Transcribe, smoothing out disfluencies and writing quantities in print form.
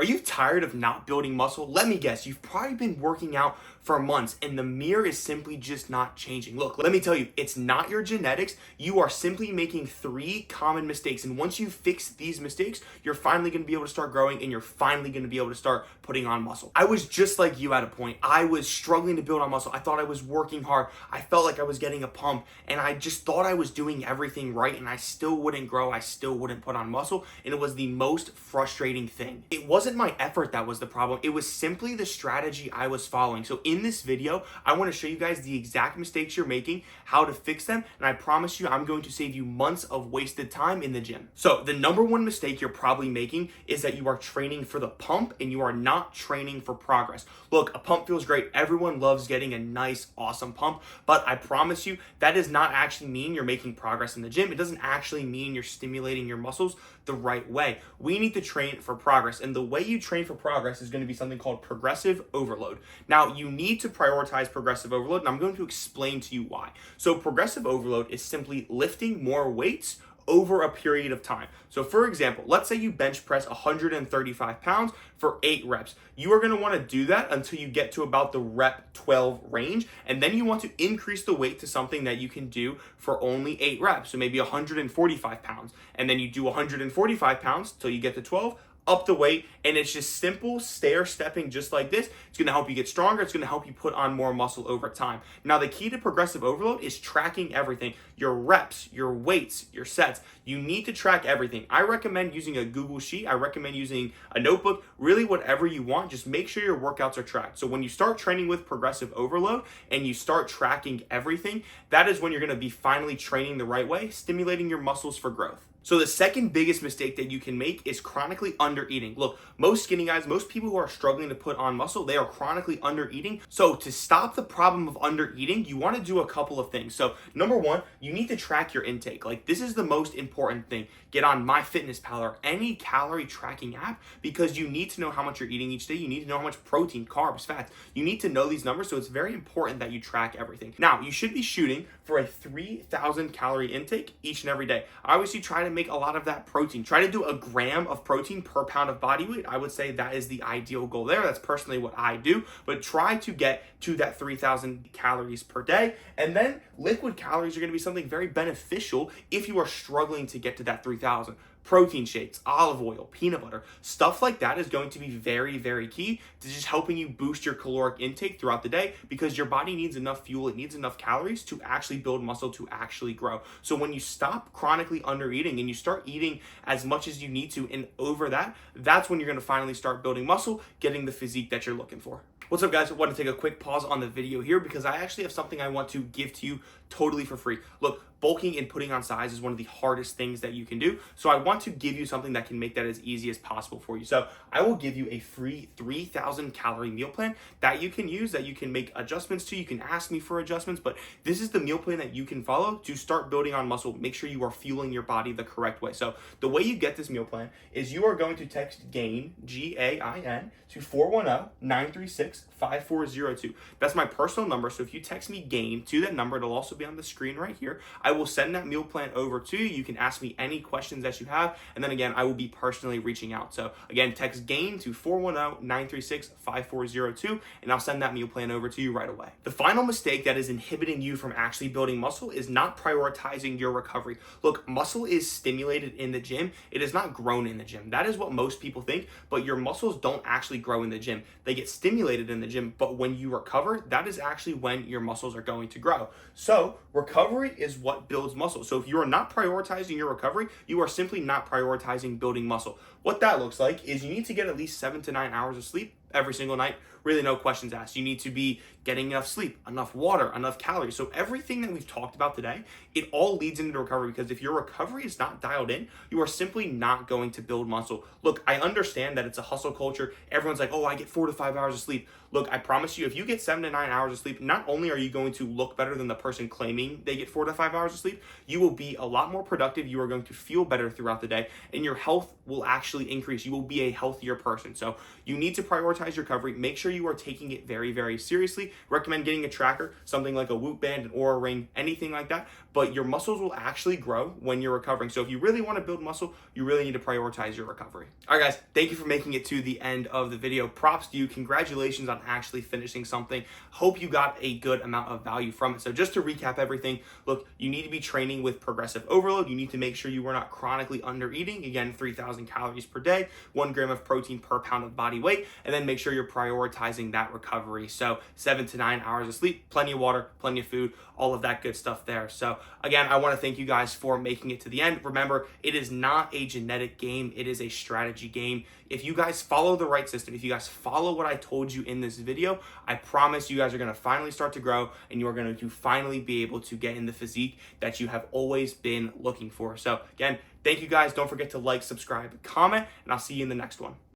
you tired of not building muscle? Let me guess, you've probably been working out for months and the mirror is simply just not changing. Look, let me tell you, it's not your genetics. You are simply making 3 common mistakes. And once you fix these mistakes, you're finally gonna be able to start growing and you're finally gonna be able to start putting on muscle. I was just like you at a point. I was struggling to build on muscle. I thought I was working hard. I felt like I was getting a pump and I just thought I was doing everything right and I still wouldn't grow. I still wouldn't put on muscle. And it was the most frustrating thing. It wasn't my effort that was the problem. It was simply the strategy I was following. So in this video, I want to show you guys the exact mistakes you're making, how to fix them, and I promise you I'm going to save you months of wasted time in the gym. So the number one mistake you're probably making is that you are training for the pump and you are not training for progress. Look, a pump feels great. Everyone loves getting a nice, awesome pump, but I promise you that does not actually mean you're making progress in the gym. It doesn't actually mean you're stimulating your muscles the right way. We need to train for progress, and the way you train for progress is going to be something called progressive overload. Now, you need to prioritize progressive overload, and I'm going to explain to you why. So progressive overload is simply lifting more weights over a period of time. So for example, let's say you bench press 135 pounds for 8 reps. You are gonna wanna do that until you get to about the rep 12 range, and then you want to increase the weight to something that you can do for only 8 reps. So maybe 145 pounds, and then you do 145 pounds till you get to 12, up the weight, and it's just simple stair-stepping just like this. It's gonna help you get stronger. It's gonna help you put on more muscle over time. Now, the key to progressive overload is tracking everything. Your reps, your weights, your sets. You need to track everything. I recommend using a Google Sheet. I recommend using a notebook, really whatever you want. Just make sure your workouts are tracked. So when you start training with progressive overload and you start tracking everything, that is when you're gonna be finally training the right way, stimulating your muscles for growth. So the second biggest mistake that you can make is chronically undereating. Look, most skinny guys, most people who are struggling to put on muscle, they are chronically undereating. So to stop the problem of undereating, you want to do a couple of things. So number one, you need to track your intake. Like, this is the most important thing. Get on MyFitnessPal or any calorie tracking app, because you need to know how much you're eating each day. You need to know how much protein, carbs, fats. You need to know these numbers, so it's very important that you track everything. Now, you should be shooting for a 3,000 calorie intake each and every day. I obviously try to make a lot of that protein. Try to do a gram of protein per pound of body weight. I would say that is the ideal goal there. That's personally what I do, but try to get to that 3,000 calories per day. And then liquid calories are going to be something very beneficial if you are struggling to get to that 3,000. Protein shakes, olive oil, peanut butter, stuff like that is going to be very, very key to just helping you boost your caloric intake throughout the day, because your body needs enough fuel, it needs enough calories to actually build muscle, to actually grow. So when you stop chronically undereating and you start eating as much as you need to and over that, that's when you're going to finally start building muscle, getting the physique that you're looking for. What's up, guys? I want to take a quick pause on the video here because I actually have something I want to give to you totally for free. Look, bulking and putting on size is one of the hardest things that you can do. So I want to give you something that can make that as easy as possible for you. So I will give you a free 3,000 calorie meal plan that you can use, that you can make adjustments to. You can ask me for adjustments, but this is the meal plan that you can follow to start building on muscle. Make sure you are fueling your body the correct way. So the way you get this meal plan is you are going to text GAIN, G-A-I-N, to 410-936-5402. That's my personal number. So if you text me GAIN to that number, it'll also be on the screen right here. I will send that meal plan over to you. You can ask me any questions that you have. And then again, I will be personally reaching out. So again, text GAIN to 410-936-5402, and I'll send that meal plan over to you right away. The final mistake that is inhibiting you from actually building muscle is not prioritizing your recovery. Look, muscle is stimulated in the gym. It is not grown in the gym. That is what most people think, but your muscles don't actually grow in the gym. They get stimulated in the gym, but when you recover, that is actually when your muscles are going to grow. So recovery is what builds muscle. So if you are not prioritizing your recovery, you are simply not prioritizing building muscle. What that looks like is you need to get at least 7 to 9 hours of sleep every single night. Really, no questions asked. You need to be getting enough sleep, enough water, enough calories. So everything that we've talked about today, it all leads into recovery, because if your recovery is not dialed in, you are simply not going to build muscle. Look, I understand that it's a hustle culture. Everyone's like, oh, I get 4 to 5 hours of sleep. Look, I promise you, if you get 7 to 9 hours of sleep, not only are you going to look better than the person claiming they get 4 to 5 hours of sleep, you will be a lot more productive. You are going to feel better throughout the day, and your health will actually increase. You will be a healthier person. So you need to prioritize your recovery. Make sure you are taking it very, very seriously. Recommend getting a tracker, something like a Whoop band, an Oura ring, anything like that. but your muscles will actually grow when you're recovering. So if you really want to build muscle, you really need to prioritize your recovery. All right, guys, thank you for making it to the end of the video. Props to you. Congratulations on actually finishing something. Hope you got a good amount of value from it. So just to recap everything, look, you need to be training with progressive overload. You need to make sure you are not chronically under eating. Again, 3,000 calories per day, 1 gram of protein per pound of body weight, and then make sure you're prioritizing that recovery. So 7 to 9 hours of sleep, plenty of water, plenty of food, all of that good stuff there. So again, I want to thank you guys for making it to the end. Remember, it is not a genetic game. It is a strategy game. If you guys follow the right system, if you guys follow what I told you in this video, I promise you guys are going to finally start to grow, and you are going to finally be able to get in the physique that you have always been looking for. So again, thank you guys. Don't forget to like, subscribe, comment, and I'll see you in the next one.